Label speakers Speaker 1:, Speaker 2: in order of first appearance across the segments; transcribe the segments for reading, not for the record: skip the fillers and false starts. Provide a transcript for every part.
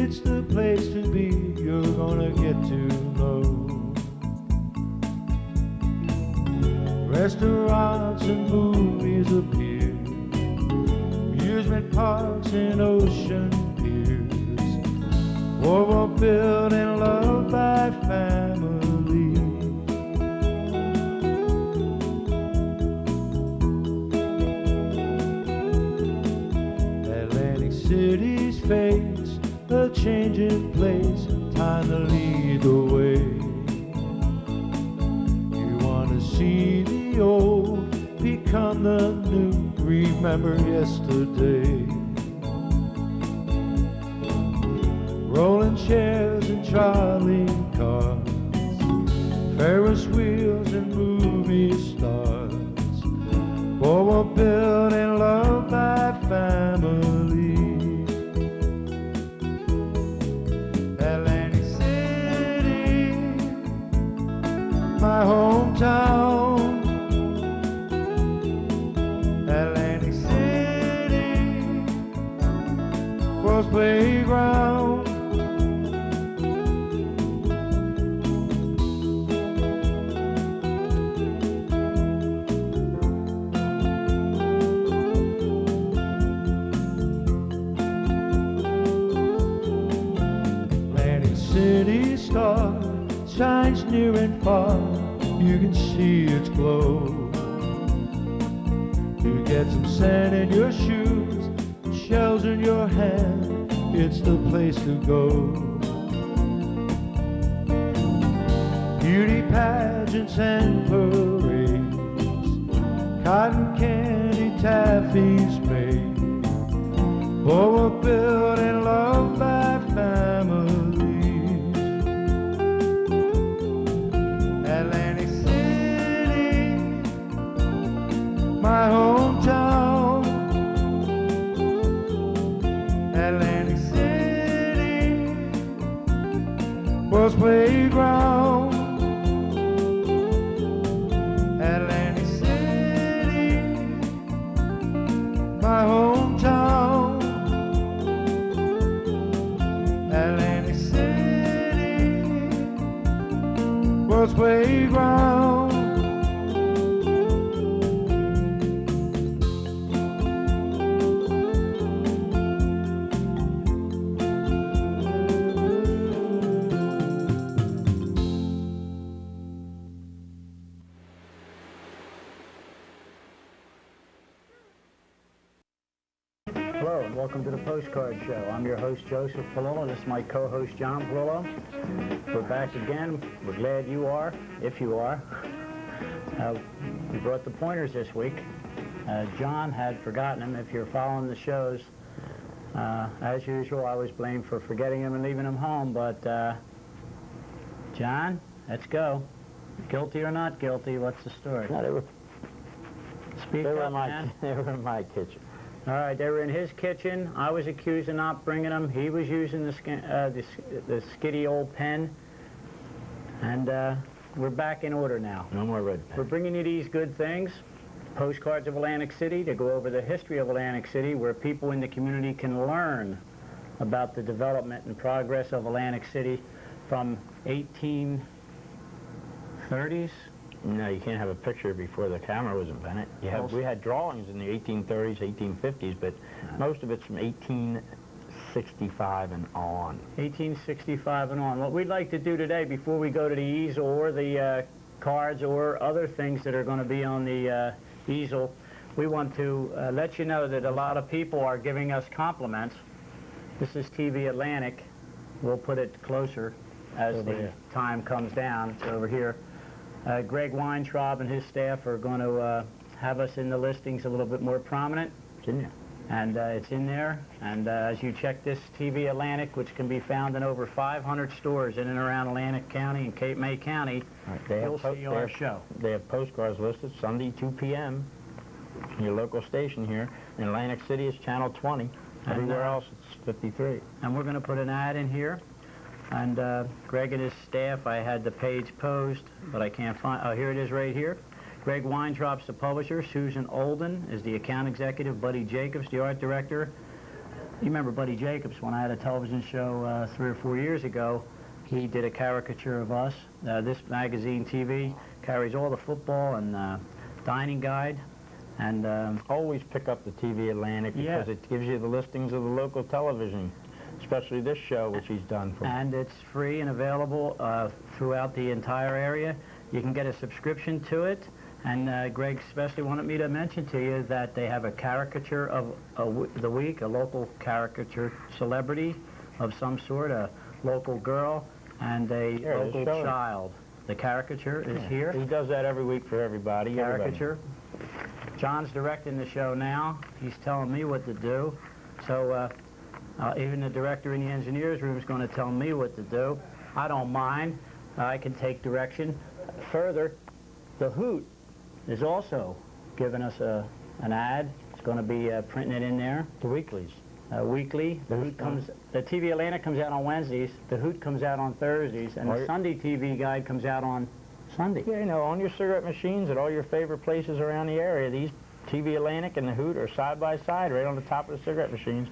Speaker 1: It's the place to be, you're gonna get to know. Restaurants and movies appear, amusement parks and ocean piers, war built and loved by family. Atlantic City's face, a changing place, time to lead the way. You want to see the old become the new, remember yesterday. Rolling chairs and trolley cars, Ferris wheels and movie stars, all were built and loved by family. Atlantic City, my hometown. Atlantic City, world's playground. Atlantic City star shines near and far, you can see its glow. You get some sand in your shoes, shells in your hand, it's the place to go. Beauty pageants and parades, cotton candy taffies made, all were built and loved by families. Atlantic City, my hometown. Atlantic City, world's playground. Atlantic City, my hometown. Atlantic City, world's playground.
Speaker 2: Hello and welcome to the Postcard Show. I'm your host, Joseph Polillo. This is my co-host, John Polillo. We're back again. We're glad you are, if you are. We brought the pointers this week. John had forgotten them. If you're following the shows, as usual, I was blamed for forgetting them and leaving them home, but John, let's go. Guilty or not guilty, what's the story?
Speaker 3: No, they were
Speaker 2: up, man.
Speaker 3: They were in my kitchen.
Speaker 2: All right, they were in his kitchen. I was accused of not bringing them. He was using the skitty old pen. And we're back in order now.
Speaker 3: No more red pen.
Speaker 2: We're bringing you these good things, postcards of Atlantic City, to go over the history of Atlantic City, where people in the community can learn about the development and progress of Atlantic City from 1830s.
Speaker 3: No, you can't have a picture before the camera was invented. We had drawings in the 1830s, 1850s, but most of it's from 1865 and on.
Speaker 2: 1865 and on. What we'd like to do today, before we go to the easel or the cards or other things that are going to be on the easel, we want to let you know that a lot of people are giving us compliments. This is TV Atlantic. We'll put it closer as the time comes down. It's over here. Greg Weintraub and his staff are going to have us in the listings a little bit more prominent.
Speaker 3: It's in there.
Speaker 2: And it's in there. And as you check this TV Atlantic, which can be found in over 500 stores in and around Atlantic County and Cape May County, you'll see our show.
Speaker 3: They have postcards listed Sunday, 2 p.m. Your local station here. In Atlantic City, it's Channel 20. Everywhere else, it's 53.
Speaker 2: And we're going to put an ad in here. And Greg and his staff, I had the page posed, but I can't find, oh, here it is right here. Greg Weintraub's the publisher, Susan Olden is the account executive, Buddy Jacobs, the art director, You remember Buddy Jacobs, when I had a television show 3 or 4 years ago, he did a caricature of us. This magazine, TV, carries all the football and dining guide. And
Speaker 3: always pick up the TV Atlantic because it gives you the listings of the local television, especially this show, which he's done for.
Speaker 2: And it's free and available throughout the entire area. You can get a subscription to it. And Greg especially wanted me to mention to you that they have a caricature of the week, a local caricature celebrity of some sort, a local girl and a local child. The caricature is here.
Speaker 3: He does that every week for everybody.
Speaker 2: Caricature. John's directing the show now. He's telling me what to do. So even the director in the engineer's room is going to tell me what to do. I don't mind. I can take direction. Further, the Hoot is also giving us an ad. It's going to be printing it in there.
Speaker 3: The weeklies.
Speaker 2: Weekly. The Hoot comes. The TV Atlantic comes out on Wednesdays. The Hoot comes out on Thursdays, and the Sunday TV Guide comes out on Sunday.
Speaker 3: Yeah, you know, on your cigarette machines at all your favorite places around the area, these TV Atlantic and the Hoot are side by side, right on the top of the cigarette machines,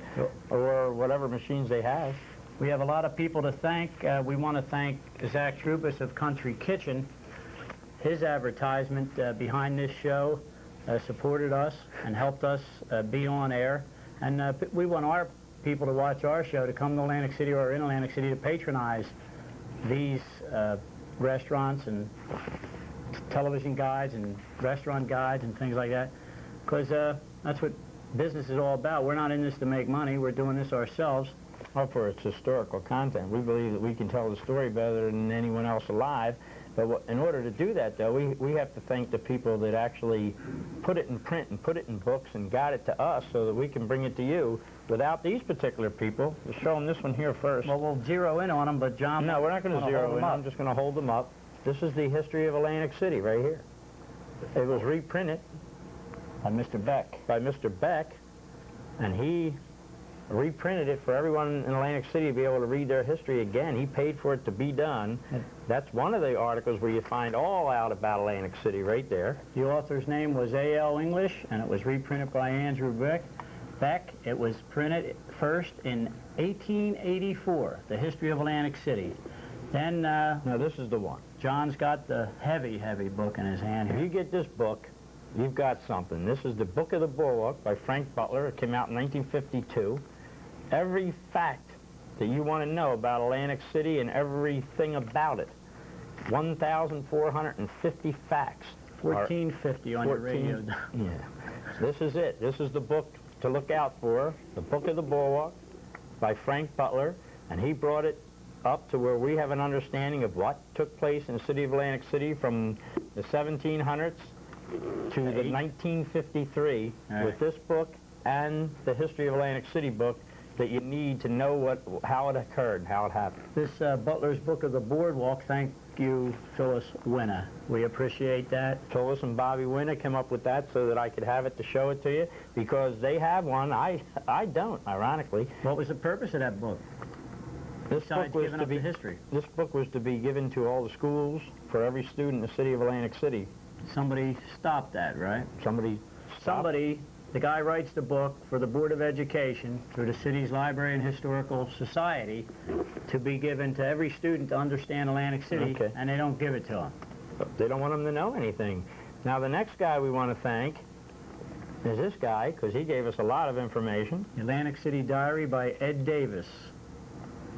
Speaker 3: or whatever machines they have.
Speaker 2: We have a lot of people to thank. We want to thank Zach Trubus of Country Kitchen. His advertisement behind this show supported us and helped us be on air. And we want our people to watch our show, to come to Atlantic City or in Atlantic City to patronize these restaurants and television guides and restaurant guides and things like that. Because that's what business is all about. We're not in this to make money. We're doing this ourselves.
Speaker 3: Well, for its historical content. We believe that we can tell the story better than anyone else alive. But in order to do that, though, we have to thank the people that actually put it in print and put it in books and got it to us so that we can bring it to you. Without these particular people, we'll show them this one here first.
Speaker 2: Well, we'll zero in on them, but John...
Speaker 3: No, we're not going to zero in. I'm just going to hold them up. This is the history of Atlantic City right here. It was reprinted
Speaker 2: by Mr. Beck.
Speaker 3: By Mr. Beck, and he reprinted it for everyone in Atlantic City to be able to read their history again. He paid for it to be done. That's one of the articles where you find all out about Atlantic City right there.
Speaker 2: The author's name was A.L. English, and it was reprinted by Andrew Beck. It was printed first in 1884, the history of Atlantic City. Then... now
Speaker 3: this is the one.
Speaker 2: John's got the heavy, heavy book in his hand here.
Speaker 3: If you get this book, you've got something. This is the Book of the Bulwark by Frank Butler. It came out in 1952. Every fact that you want to know about Atlantic City and everything about it. 1,450 facts.
Speaker 2: 1450 on your radio.
Speaker 3: Yeah. This is it. This is the book to look out for. The Book of the Bulwark by Frank Butler. And he brought it up to where we have an understanding of what took place in the city of Atlantic City from the 1700s to the 1953 with this book and the History of Atlantic City book that you need to know how it occurred, how it happened.
Speaker 2: This Butler's Book of the Boardwalk, thank you, Phyllis Winna. We appreciate that.
Speaker 3: Phyllis and Bobby Winna came up with that so that I could have it to show it to you because they have one. I don't, ironically.
Speaker 2: What was the purpose of that book?
Speaker 3: This book was to be
Speaker 2: history.
Speaker 3: This book was to be given to all the schools for every student in the city of Atlantic City.
Speaker 2: Somebody stopped that, right?
Speaker 3: Somebody,
Speaker 2: the guy writes the book for the Board of Education through the city's Library and Historical Society to be given to every student to understand Atlantic City, and they don't give it to them.
Speaker 3: They don't want them to know anything. Now, the next guy we want to thank is this guy, because he gave us a lot of information.
Speaker 2: Atlantic City Diary by Ed Davis.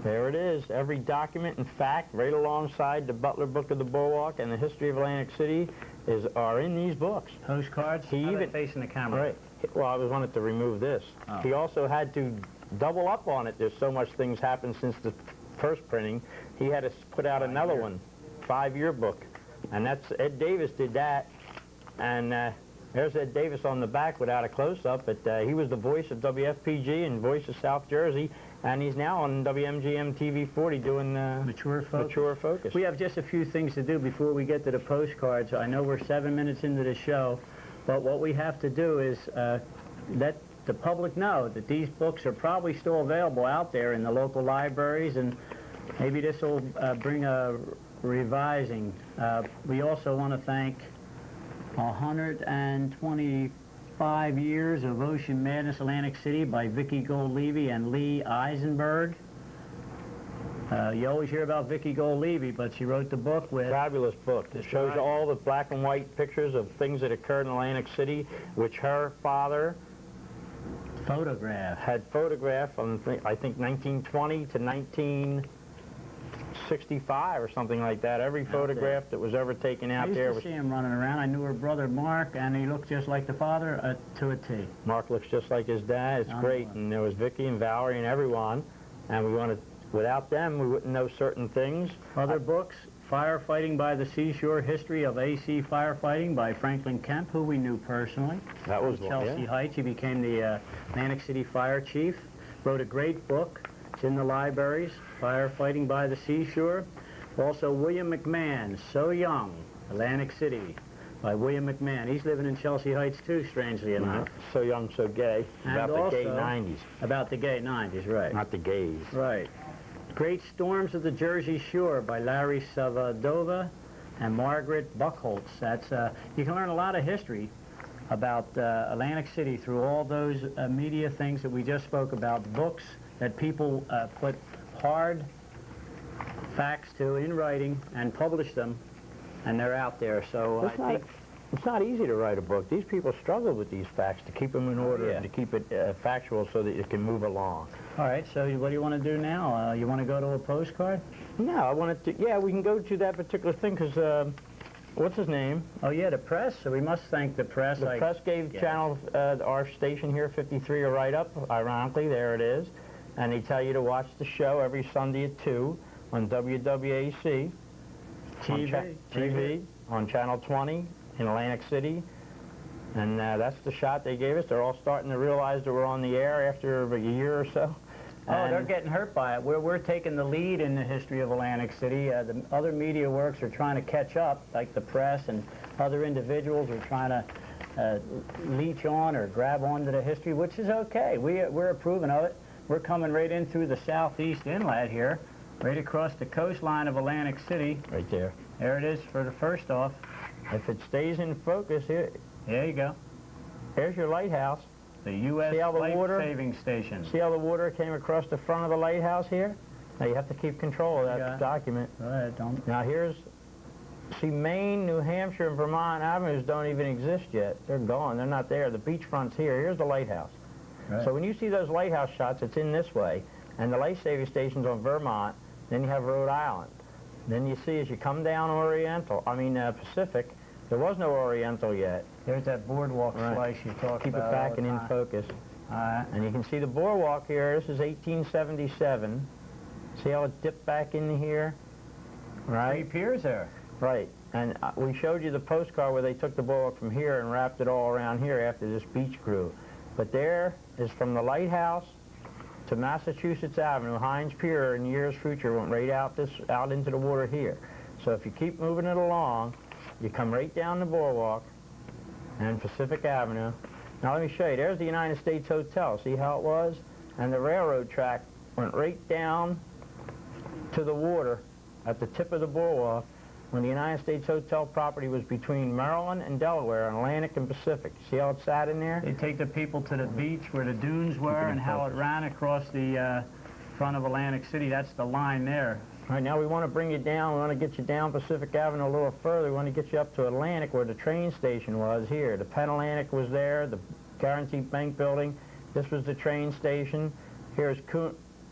Speaker 3: There it is. Every document and fact right alongside the Butler Book of the Bulwark and the History of Atlantic City are in these books.
Speaker 2: Postcards? How are they facing the camera?
Speaker 3: Right. Well, I wanted to remove this. Oh. He also had to double up on it. There's so much things happened since the first printing. He had to put out another one, 5-year book. And that's, Ed Davis did that. And there's Ed Davis on the back without a close-up, but he was the voice of WFPG and voice of South Jersey. And he's now on WMGM TV 40 doing Mature Focus.
Speaker 2: We have just a few things to do before we get to the postcards. I know we're 7 minutes into the show, but what we have to do is let the public know that these books are probably still available out there in the local libraries, and maybe this will bring a revising. We also want to thank 120 25 Years of Ocean Madness, Atlantic City by Vicki Gold-Levy and Lee Eisenberg. You always hear about Vicki Gold-Levy, but she wrote the book with...
Speaker 3: Fabulous book. It shows
Speaker 2: right.
Speaker 3: all the black and white pictures of things that occurred in Atlantic City, which her father had photographed from, I think, 1920 to 1965 or something like that. Every photograph that was ever taken out there
Speaker 2: I used to see him running around. I knew her brother Mark, and he looked just like the father to a T.
Speaker 3: Mark looks just like his dad. It's great. And there was Vicki and Valerie and everyone, and we wanted... Without them, we wouldn't know certain things.
Speaker 2: Other books, Firefighting by the Seashore, History of AC Firefighting by Franklin Kemp, who we knew personally.
Speaker 3: That was one,
Speaker 2: Chelsea Heights. He became the Atlantic City Fire Chief. Wrote a great book. It's in the libraries, Firefighting by the Seashore. Also, William McMahon, So Young, Atlantic City, by William McMahon. He's living in Chelsea Heights, too, strangely enough.
Speaker 3: So Young, So Gay.
Speaker 2: And
Speaker 3: about the gay 90s.
Speaker 2: About the gay 90s, right.
Speaker 3: Not the gays.
Speaker 2: Right. Great Storms of the Jersey Shore by Larry Savadova and Margaret Buchholz. That's, you can learn a lot of history about Atlantic City through all those media things that we just spoke about, books that people put hard facts to in writing and publish them, and they're out there. So I think...
Speaker 3: It's not easy to write a book. These people struggle with these facts to keep them in order and to keep it factual so that it can move along.
Speaker 2: All right, so what do you want to do now? You want to go to a postcard?
Speaker 3: No, I wanted to, yeah, we can go to that particular thing because, what's his name?
Speaker 2: Oh, yeah, the press. So we must thank the press.
Speaker 3: The press gave channel, our station here, 53, a write-up. Ironically, there it is. And they tell you to watch the show every Sunday at 2 on WWAC. TV, on Channel 20. In Atlantic City, and that's the shot they gave us. They're all starting to realize that we're on the air after a year or so.
Speaker 2: Oh, they're getting hurt by it. We're taking the lead in the history of Atlantic City. The other media works are trying to catch up, like the press and other individuals are trying to leech on or grab onto the history, which is okay. We're approving of it. We're coming right in through the southeast inlet here, right across the coastline of Atlantic City.
Speaker 3: Right there.
Speaker 2: There it is for the first off.
Speaker 3: If it stays in focus here,
Speaker 2: there you go.
Speaker 3: Here's your lighthouse.
Speaker 2: The U.S. Life Saving Station.
Speaker 3: See how the water came across the front of the lighthouse here? Now you have to keep control of that document.
Speaker 2: Go ahead, don't.
Speaker 3: Now here's, see, Maine, New Hampshire, and Vermont avenues don't even exist yet. They're gone. They're not there. The beachfront's here. Here's the lighthouse. Right. So when you see those lighthouse shots, it's in this way. And the life saving station's on Vermont. Then you have Rhode Island. Then you see as you come down Pacific, there was no Oriental yet.
Speaker 2: There's that boardwalk slice you talked about.
Speaker 3: Keep it back and in focus. And you can see the boardwalk here. This is 1877. See how it dipped back in here? Right?
Speaker 2: 3 piers there.
Speaker 3: Right. And we showed you the postcard where they took the boardwalk from here and wrapped it all around here after this beach grew. But there is from the lighthouse to Massachusetts Avenue, Hines Pier in years future went right out into the water here. So if you keep moving it along, you come right down the boardwalk and Pacific Avenue. Now let me show you. There's the United States Hotel. See how it was? And the railroad track went right down to the water at the tip of the boardwalk when the United States Hotel property was between Maryland and Delaware, on Atlantic and Pacific. See how it sat in there?
Speaker 2: They take the people to the beach where the dunes were and how it ran across the front of Atlantic City. That's the line there.
Speaker 3: All right, now we want to bring you down. We want to get you down Pacific Avenue a little further. We want to get you up to Atlantic where the train station was here. The Penn Atlantic was there, the Guaranteed Bank Building. This was the train station. Here's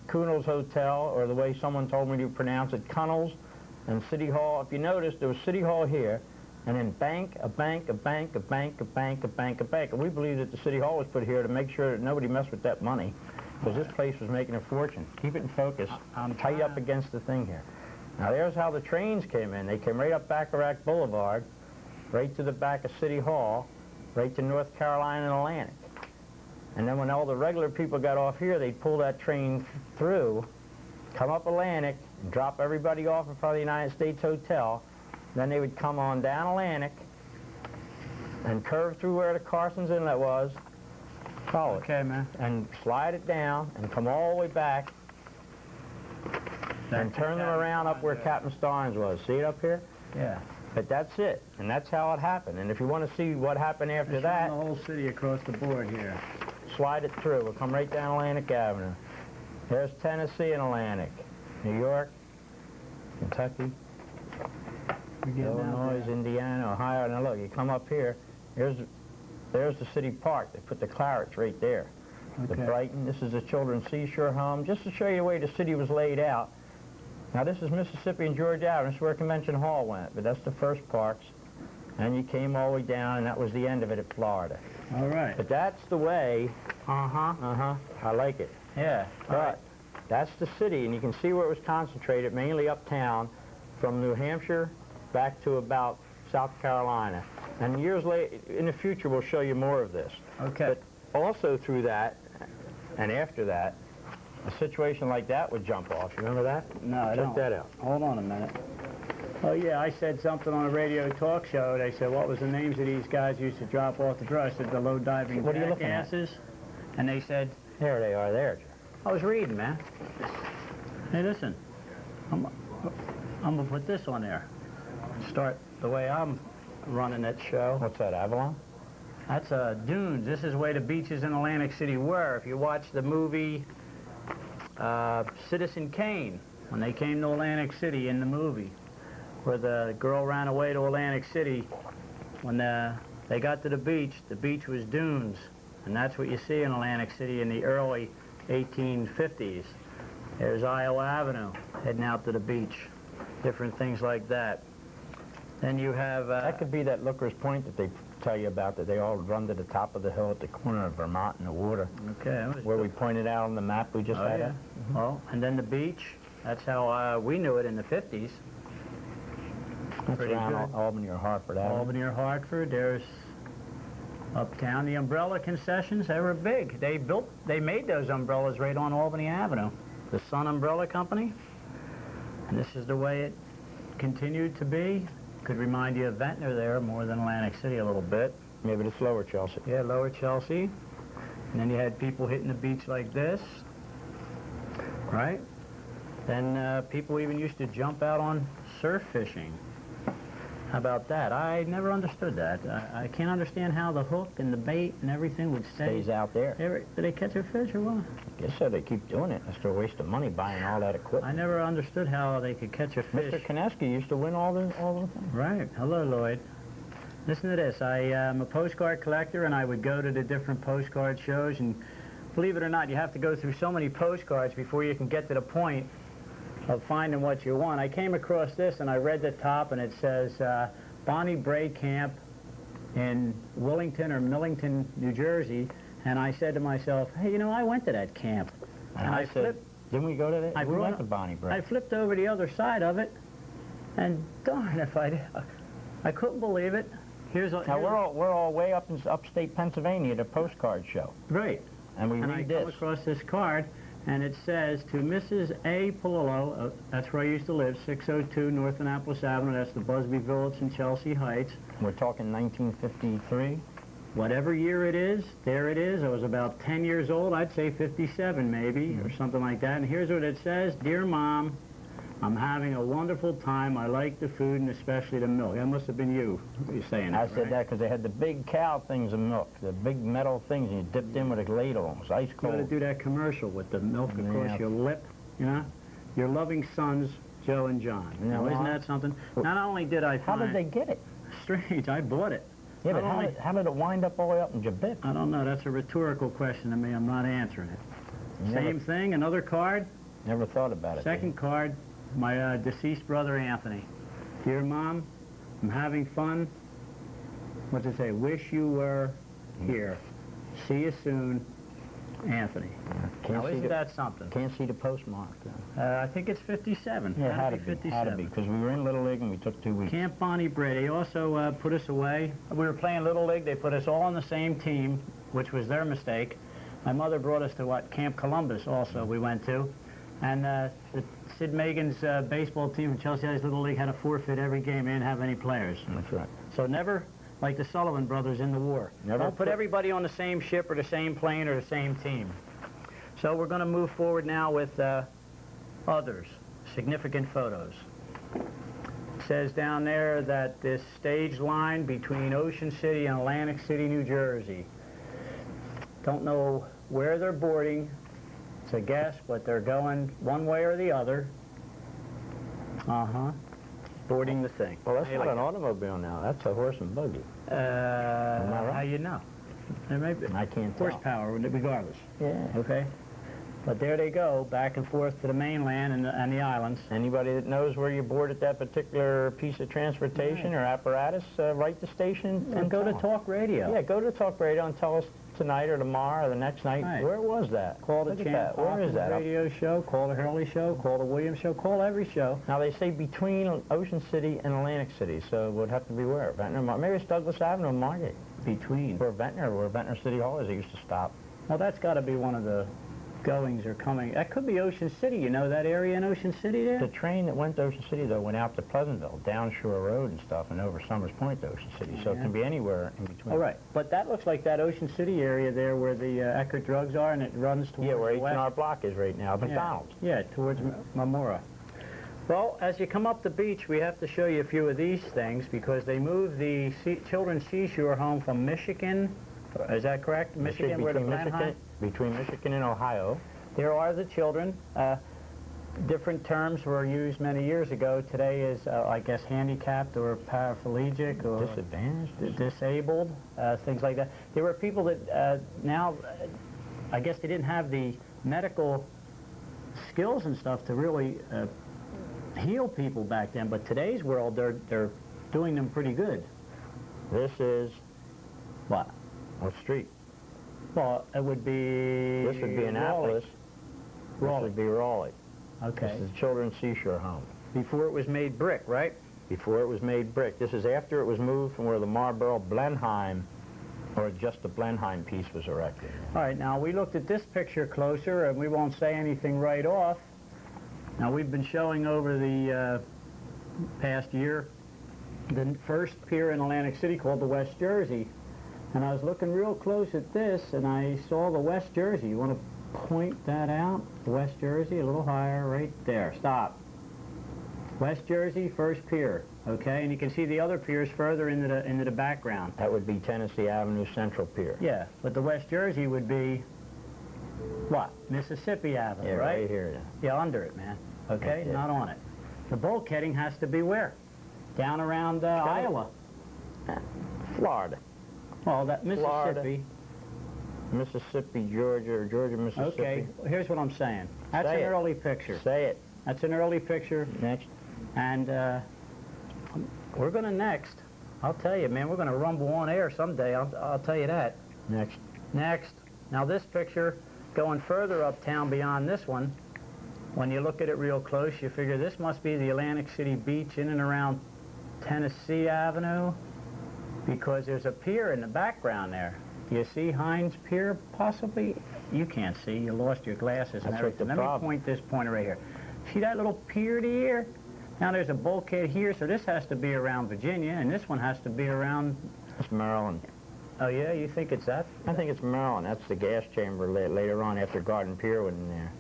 Speaker 3: Kuhnel's Hotel, or the way someone told me to pronounce it, Kunnel's. And City Hall. If you notice, there was City Hall here, and then bank, a bank, a bank, a bank, a bank, a bank, a bank. And we believe that the City Hall was put here to make sure that nobody messed with that money, because this place was making a fortune. Keep it in focus. I'm tight up against the thing here. Now there's how the trains came in. They came right up Bacharach Boulevard, right to the back of City Hall, right to North Carolina and Atlantic. And then when all the regular people got off here, they'd pull that train through, come up Atlantic, and drop everybody off in front of the United States Hotel. Then they would come on down Atlantic and curve through where the Carson's Inlet was, follow it,
Speaker 2: okay, man,
Speaker 3: and slide it down and come all the way back and turn them around up where Captain Starnes was. See it up here?
Speaker 2: Yeah.
Speaker 3: But that's it, and that's how it happened. And if you want to see what happened after that,
Speaker 2: the whole city across the board here.
Speaker 3: slide it through. We'll come right down Atlantic Avenue. There's Tennessee and Atlantic, New York, Kentucky, Illinois, Indiana, Ohio. Now look, you come up here, there's the city park. They put the Clarets right there.
Speaker 2: Okay.
Speaker 3: The Brighton, this is the Children's Seashore Home, just to show you the way the city was laid out. Now this is Mississippi and Georgia Avenue. This is where Convention Hall went, but that's the first parks. And you came all the way down, and that was the end of it at Florida.
Speaker 2: All right.
Speaker 3: But that's the way. I like it.
Speaker 2: Yeah.
Speaker 3: But that's the city, and you can see where it was concentrated, mainly uptown, from New Hampshire back to about South Carolina. And years later, in the future, we'll show you more of this.
Speaker 2: Okay.
Speaker 3: But also through that, and after that, a situation like that would jump off. You remember that?
Speaker 2: No, I don't.
Speaker 3: Check that out.
Speaker 2: Hold on a minute. Oh, yeah, I said something on a radio talk show. They said, what was the names of these guys used to drop off the drug? I said, the low-diving
Speaker 3: What are you looking at?
Speaker 2: jackasses. And they said...
Speaker 3: There they are, there.
Speaker 2: I was reading, man. Hey, listen. I'm going to put this on there. Start the way I'm running that show.
Speaker 3: What's that, Avalon?
Speaker 2: That's Dunes. This is where the beaches in Atlantic City were. If you watch the movie Citizen Kane, when they came to Atlantic City in the movie, where the girl ran away to Atlantic City, when they got to the beach was dunes. And that's what you see in Atlantic City in the early 1850s. There's Iowa Avenue, heading out to the beach. Different things like that. Then you have...
Speaker 3: that could be that Looker's Point that they tell you about, that they all run to the top of the hill at the corner of Vermont in the water.
Speaker 2: Okay.
Speaker 3: Where we pointed out on the map we just had.
Speaker 2: Yeah. Well, and then the beach, that's how we knew it in the 50s.
Speaker 3: That's
Speaker 2: Pretty
Speaker 3: around
Speaker 2: good.
Speaker 3: Albany or Hartford Avenue.
Speaker 2: Albany or Hartford, there's uptown. The umbrella concessions, they were big. They made those umbrellas right on Albany Avenue. The Sun Umbrella Company. And this is the way it continued to be. Could remind you of Ventnor there more than Atlantic City a little bit.
Speaker 3: Maybe it's Lower Chelsea.
Speaker 2: Yeah, Lower Chelsea. And then you had people hitting the beach like this. Right? Then people even used to jump out on surf fishing. How about that? I never understood that. I can't understand how the hook and the bait and everything would stay.
Speaker 3: Stays out there.
Speaker 2: Did they catch a fish or what?
Speaker 3: I guess so. They keep doing it. It's a waste of money buying all that
Speaker 2: I
Speaker 3: equipment.
Speaker 2: never understood how they could catch a fish.
Speaker 3: Mr. Kineski used to win all the things.
Speaker 2: Right. Hello, Lloyd. Listen to this. I am a postcard collector, and I would go to the different postcard shows, and believe it or not, you have to go through so many postcards before you can get to the point of finding what you want. I came across this, and I read the top, and it says Bonnie Bray Camp in Willington or Millington, New Jersey, and I said to myself, hey, you know, I went to that camp.
Speaker 3: And I said, didn't we go to that? We went to Bonnie Bray.
Speaker 2: I flipped over the other side of it, and darn if I couldn't believe it.
Speaker 3: Now, we're all way up in upstate Pennsylvania at a postcard show.
Speaker 2: Right.
Speaker 3: And we read
Speaker 2: I
Speaker 3: this.
Speaker 2: come across this card, and it says, to Mrs. A. Polillo, that's where I used to live, 602 North Annapolis Avenue, that's the Busby Village in Chelsea Heights.
Speaker 3: We're talking 1953.
Speaker 2: Whatever year it is, there it is. I was about 10 years old, I'd say 57 maybe, or something like that. And here's what it says, Dear Mom, I'm having a wonderful time. I like the food and especially the milk. That must have been you saying that,
Speaker 3: I said that because they had the big cow things of milk, the big metal things, and you dipped in with a ladle. It was ice
Speaker 2: You
Speaker 3: cold.
Speaker 2: got to do that commercial with the milk across your lip, you know? Your loving sons, Joe and John.
Speaker 3: Yeah,
Speaker 2: Now, isn't that something? Not only did I
Speaker 3: How
Speaker 2: find...
Speaker 3: did they get it?
Speaker 2: Strange, I bought it.
Speaker 3: Yeah, but how did it wind up all the way up in Jabip?
Speaker 2: I don't know. That's a rhetorical question to me. I'm not answering it. Same thing, another card.
Speaker 3: Never thought about it.
Speaker 2: Second card, my deceased brother, Anthony. Dear Mom, I'm having fun. What's it say? Wish you were here. See you soon, Anthony. Now, isn't that something?
Speaker 3: Can't see the postmark.
Speaker 2: I think it's 57.
Speaker 3: Yeah, had to
Speaker 2: be
Speaker 3: be. Had to be, because we were in Little League and we took 2 weeks.
Speaker 2: Camp Bonnie Bray. They also put us away. We were playing Little League. They put us all on the same team, which was their mistake. My mother brought us to Camp Columbus also we went to. And Sid Megan's baseball team in Chelsea Heights Little League had a forfeit every game. They didn't have any players.
Speaker 3: That's right.
Speaker 2: So never, like the Sullivan brothers in the war. Don't put everybody on the same ship or the same plane or the same team. So we're going to move forward now with others, significant photos. says down there that this stage line between Ocean City and Atlantic City, New Jersey. Don't know where they're boarding. It's a guess, but they're going one way or the other. Boarding the thing.
Speaker 3: Well, that's not an automobile now. That's a horse and buggy. Am I right?
Speaker 2: How you know? There may be.
Speaker 3: I can't tell.
Speaker 2: Horsepower, regardless.
Speaker 3: Yeah.
Speaker 2: Okay. But there they go, back and forth to the mainland and the islands.
Speaker 3: Anybody that knows where you boarded that particular piece of transportation or apparatus, write the station
Speaker 2: And go to talk radio.
Speaker 3: Yeah, go to talk radio and tell us tonight or tomorrow or the next night, where was that?
Speaker 2: Call the Champ
Speaker 3: Where is that?
Speaker 2: radio show, call the Hurley show, call the Williams show, call every show.
Speaker 3: Now they say between Ocean City and Atlantic City, so it would have to be where? Ventnor, maybe it's Douglas Avenue and Margate.
Speaker 2: Between.
Speaker 3: Where Ventnor City Hall is, they used to stop.
Speaker 2: Well, that's got to be one of the goings or coming. That could be Ocean City. You know that area in Ocean City there?
Speaker 3: The train that went to Ocean City, though, went out to Pleasantville, down Shore Road and stuff, and over Summers Point to Ocean City, so it can be anywhere in between.
Speaker 2: All right, but that looks like that Ocean City area there where the Eckerd drugs are, and it runs towards
Speaker 3: where
Speaker 2: the west.
Speaker 3: H&R Block is right now, McDonald's.
Speaker 2: Yeah, towards Mamora. Well, as you come up the beach, we have to show you a few of these things because they moved the Children's Seashore home from Michigan. Is that correct? Michigan, where the
Speaker 3: between Michigan and Ohio.
Speaker 2: There are the children. Different terms were used many years ago. Today is, I guess, handicapped or paraplegic or
Speaker 3: disadvantaged,
Speaker 2: disabled, things like that. There were people that now, I guess they didn't have the medical skills and stuff to really heal people back then. But today's world, they're doing them pretty good.
Speaker 3: This is
Speaker 2: what?
Speaker 3: What street?
Speaker 2: Well, it would be.
Speaker 3: This would be Annapolis. This would be Raleigh.
Speaker 2: Okay.
Speaker 3: This is the Children's Seashore Home.
Speaker 2: Before it was made brick, right?
Speaker 3: Before it was made brick. This is after it was moved from where the Marlboro Blenheim, or just the Blenheim piece was erected.
Speaker 2: All right, now we looked at this picture closer, and we won't say anything right off. Now we've been showing over the past year the first pier in Atlantic City called the West Jersey. And I was looking real close at this, and I saw the West Jersey. You want to point that out? The West Jersey, a little higher, right there. Stop. West Jersey, first pier. Okay, and you can see the other piers further into the background.
Speaker 3: That would be Tennessee Avenue Central Pier.
Speaker 2: Yeah, but the West Jersey would be what? Mississippi Avenue, right?
Speaker 3: Right here.
Speaker 2: Yeah, under it, man. Okay, not on it. The bulkheading has to be where? Down around Iowa.
Speaker 3: Florida.
Speaker 2: Well, that Mississippi.
Speaker 3: Florida, Mississippi, Georgia, or Georgia, Mississippi.
Speaker 2: Okay, here's what I'm saying. That's an early picture.
Speaker 3: Say it.
Speaker 2: That's an early picture.
Speaker 3: Next.
Speaker 2: And we're going to next. I'll tell you, man, we're going to rumble on air someday. I'll tell you that.
Speaker 3: Next.
Speaker 2: Next. Now this picture, going further uptown beyond this one, when you look at it real close, you figure this must be the Atlantic City Beach in and around Tennessee Avenue, because there's a pier in the background there. You see Hines Pier, possibly? You can't see. You lost your glasses and everything. Let me point this pointer right here. See that little pier here? Now there's a bulkhead here, so this has to be around Virginia, and this one has to be around...
Speaker 3: It's Maryland.
Speaker 2: Oh, yeah? You think it's that?
Speaker 3: I think it's Maryland. That's the gas chamber later on after Garden Pier went in there.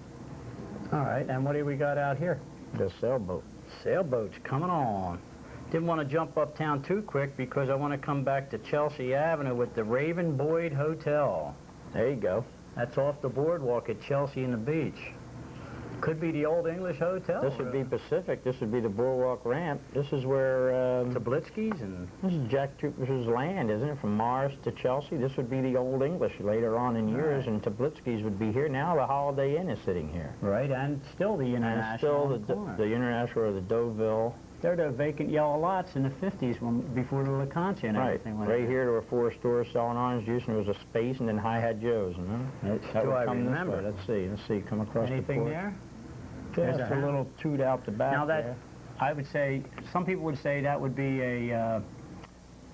Speaker 2: All right, and what do we got out here?
Speaker 3: The sailboat.
Speaker 2: Sailboats coming on. Didn't want to jump uptown too quick because I want to come back to Chelsea Avenue with the Raven Boyd Hotel.
Speaker 3: There you go.
Speaker 2: That's off the boardwalk at Chelsea and the beach. Could be the Old English Hotel.
Speaker 3: This would be Pacific. This would be the Boardwalk Ramp. This is where...
Speaker 2: Tablitsky's and...
Speaker 3: This is Jack Trooper's land, isn't it? From Mars to Chelsea. This would be the Old English later on in years, and Tablitsky's would be here. Now the Holiday Inn is sitting here.
Speaker 2: Right, and still the International.
Speaker 3: And still the International or the Deauville.
Speaker 2: They're the vacant yellow lots in the 50s before the La Concha and everything went
Speaker 3: Right here there were 4 stores selling orange juice, and there was a space, and then Hi Hat Joe's, remember?
Speaker 2: Do I remember?
Speaker 3: Let's see, come across
Speaker 2: anything
Speaker 3: the
Speaker 2: there?
Speaker 3: There's a little toot out the back.
Speaker 2: Now that,
Speaker 3: there.
Speaker 2: I would say, some people would say that would be a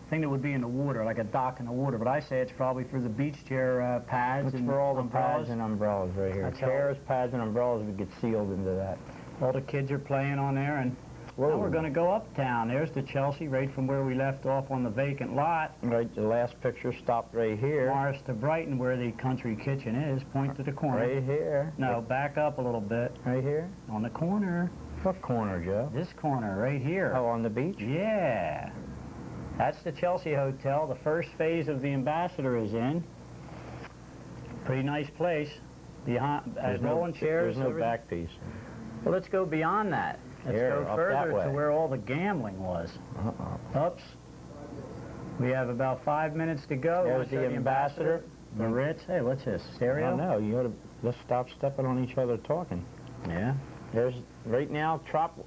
Speaker 2: thing that would be in the water, like a dock in the water, but I say it's probably for the beach chair pads.
Speaker 3: It's for all the pads and umbrellas right here. Chairs, pads, and umbrellas would get sealed into that.
Speaker 2: All the kids are playing on there, and now we're going to go uptown. There's the Chelsea, right from where we left off on the vacant lot.
Speaker 3: Right, the last picture stopped right here.
Speaker 2: Morris to Brighton, where the country kitchen is. Point to the corner.
Speaker 3: Right here.
Speaker 2: No, back up a little bit.
Speaker 3: Right here?
Speaker 2: On the corner.
Speaker 3: What corner, Joe?
Speaker 2: This corner right here.
Speaker 3: Oh, on the beach?
Speaker 2: Yeah. That's the Chelsea Hotel. The first phase of the Ambassador is in. Pretty nice place. Behind, rolling chairs.
Speaker 3: There's no back piece.
Speaker 2: Well, let's go beyond that. Let's
Speaker 3: Here,
Speaker 2: go
Speaker 3: up
Speaker 2: further
Speaker 3: that way.
Speaker 2: to where all the gambling was. Oops. We have about 5 minutes to go.
Speaker 3: There's the Ambassador.
Speaker 2: The Ritz. Hey, what's this? Stereo?
Speaker 3: I don't know. You ought to, let's stop stepping on each other talking.
Speaker 2: Yeah.
Speaker 3: There's, right now,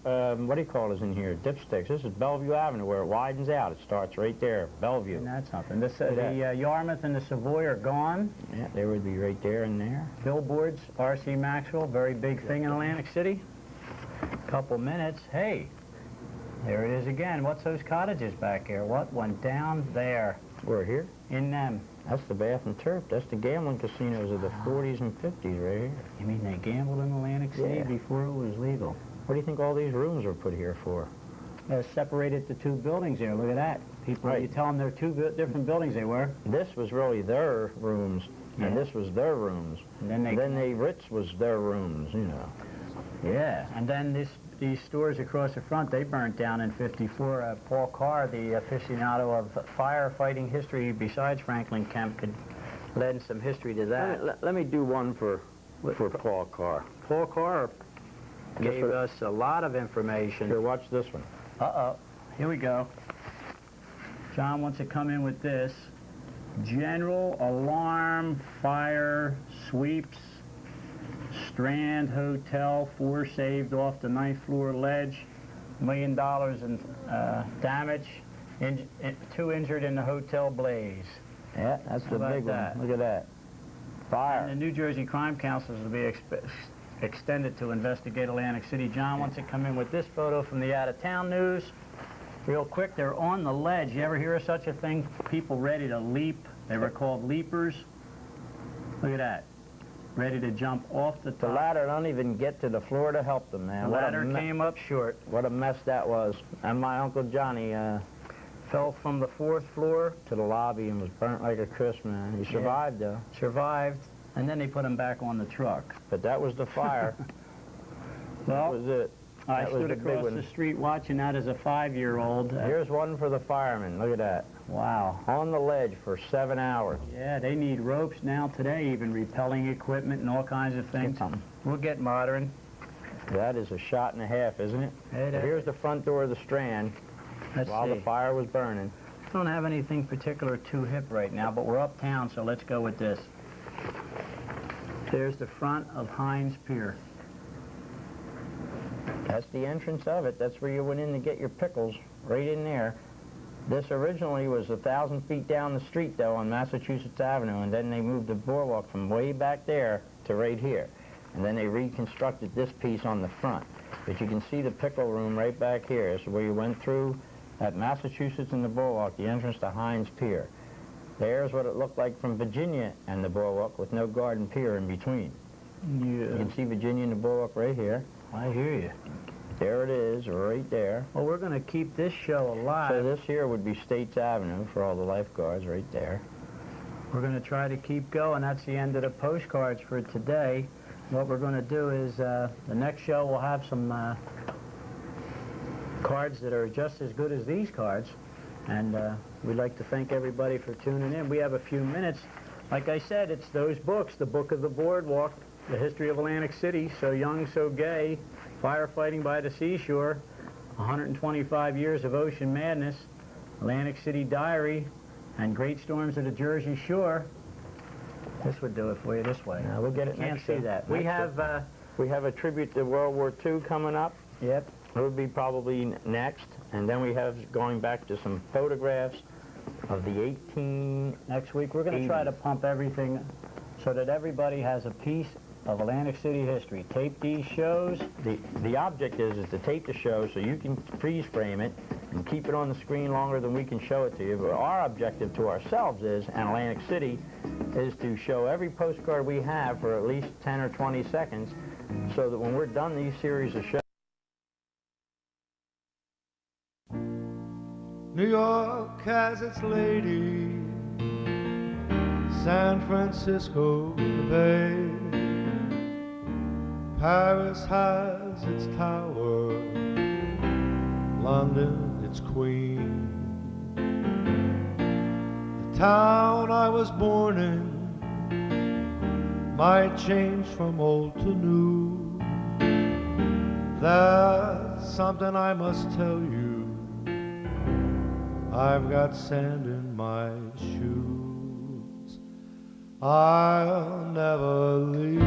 Speaker 3: what do you call it is in here? Dipsticks. This is Bellevue Avenue where it widens out. It starts right there, Bellevue.
Speaker 2: And that's something. The Yarmouth and the Savoy are gone.
Speaker 3: Yeah, they would be right there and there.
Speaker 2: Billboards, R.C. Maxwell, very big thing in Atlantic City. Couple minutes. Hey, there it is again. What's those cottages back here? What went down there?
Speaker 3: We're here.
Speaker 2: In them.
Speaker 3: That's the Bath and Turf. That's the gambling casinos of the 40s and 50s right here.
Speaker 2: You mean they gambled in Atlantic City before it was legal?
Speaker 3: What do you think all these rooms were put here for?
Speaker 2: They're separated to two buildings there. Look at that. People,
Speaker 3: Right.
Speaker 2: you tell them they're two different buildings they were.
Speaker 3: This was really their rooms, and
Speaker 2: Yeah.
Speaker 3: this was their rooms.
Speaker 2: And then they
Speaker 3: Ritz was their rooms, you know.
Speaker 2: Yeah, and then these stores across the front, they burnt down in '54. Paul Carr, the aficionado of firefighting history besides Franklin Kemp, could lend some history to that.
Speaker 3: Let me do one for Paul Carr.
Speaker 2: Paul Carr gave
Speaker 3: for-
Speaker 2: us a lot of information.
Speaker 3: Here, watch this one.
Speaker 2: Uh-oh, here we go. John wants to come in with this. General alarm, fire, sweeps, Strand Hotel, 4 saved off the 9th floor ledge, $1 million in damage, 2 injured in the hotel blaze.
Speaker 3: Yeah, that's the
Speaker 2: about
Speaker 3: big
Speaker 2: that?
Speaker 3: one. Look at that. Fire.
Speaker 2: And the New Jersey Crime Councils will be extended to investigate Atlantic City. John wants to come in with this photo from the out-of-town news. Real quick, they're on the ledge. You ever hear of such a thing? People ready to leap. They were called leapers. Look at that. Ready to jump off the top.
Speaker 3: The ladder don't even get to the floor to help them, man.
Speaker 2: The ladder came up short.
Speaker 3: What a mess that was. And my Uncle Johnny
Speaker 2: Fell from the 4th floor.
Speaker 3: to the lobby and was burnt like a crisp, man. He survived, though.
Speaker 2: Survived. And then they put him back on the truck.
Speaker 3: But that was the fire.
Speaker 2: Well,
Speaker 3: That was it.
Speaker 2: I
Speaker 3: That was
Speaker 2: stood
Speaker 3: the big
Speaker 2: across
Speaker 3: one.
Speaker 2: the street watching that as a 5-year-old.
Speaker 3: Here's one for the firemen. Look at that.
Speaker 2: Wow.
Speaker 3: On the ledge for 7 hours.
Speaker 2: Yeah, they need ropes now today, even repelling equipment and all kinds of things. We'll get modern.
Speaker 3: That is a shot and a half, isn't it?
Speaker 2: Hey,
Speaker 3: So here's the front door of the Strand
Speaker 2: Let's
Speaker 3: while
Speaker 2: see.
Speaker 3: the fire was burning.
Speaker 2: Don't have anything particular too hip right now, but we're uptown, so let's go with this. There's the front of Hines Pier.
Speaker 3: That's the entrance of it. That's where you went in to get your pickles, right in there. This originally was 1,000 feet down the street, though, on Massachusetts Avenue, and then they moved the boardwalk from way back there to right here. And then they reconstructed this piece on the front. But you can see the pickle room right back here. This is where you went through at Massachusetts and the boardwalk, the entrance to Hines Pier. There's what it looked like from Virginia and the boardwalk with no garden pier in between. You
Speaker 2: Yeah.
Speaker 3: can see Virginia and the boardwalk right here.
Speaker 2: I hear you.
Speaker 3: There it is, right there.
Speaker 2: Well, we're going to keep this show alive.
Speaker 3: So this here would be States Avenue for all the lifeguards right there.
Speaker 2: We're going to try to keep going. That's the end of the postcards for today. What we're going to do is the next show we'll have some cards that are just as good as these cards. And we'd like to thank everybody for tuning in. We have a few minutes. Like I said, it's those books, The Book of the Boardwalk, The History of Atlantic City, So Young, So Gay, Firefighting by the Seashore, 125 Years of Ocean Madness, Atlantic City Diary, and Great Storms of the Jersey Shore. This would do it for you this way.
Speaker 3: We'll get it
Speaker 2: Can't
Speaker 3: next
Speaker 2: see
Speaker 3: show.
Speaker 2: that. We
Speaker 3: Next
Speaker 2: have,
Speaker 3: We have a tribute to World War II coming up.
Speaker 2: yep,
Speaker 3: It would be probably next. And then we have going back to some photographs of the 18...
Speaker 2: next week we're going to try to pump everything so that everybody has a piece of Atlantic City history. Tape these shows.
Speaker 3: The object is to tape the show so you can freeze frame it and keep it on the screen longer than we can show it to you. But our objective to ourselves is, and Atlantic City, is to show every postcard we have for at least 10 or 20 seconds so that when we're done these series of shows,
Speaker 1: New York has its lady, San Francisco the Bay, Paris has its tower, London its queen. The town I was born in might change from old to new. That's something I must tell you. I've got sand in my shoes. I'll never leave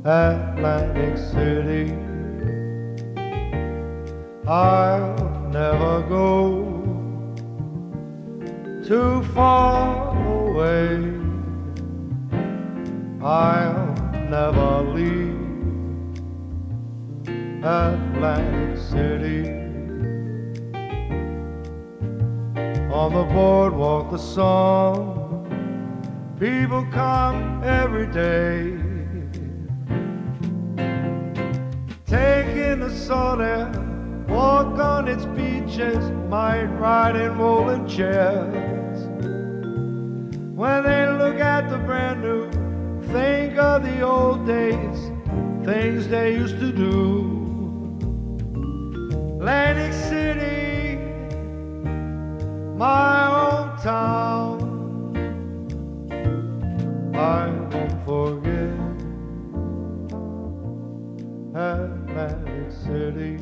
Speaker 1: Atlantic City. I'll never go too far away. I'll never leave Atlantic City. On the boardwalk, the song, people come every day, take in the salt air, walk on its beaches, might ride in rolling chairs. When they look at the brand new, think of the old days, things they used to do. Atlantic City, my hometown, I won't forget Atlantic City.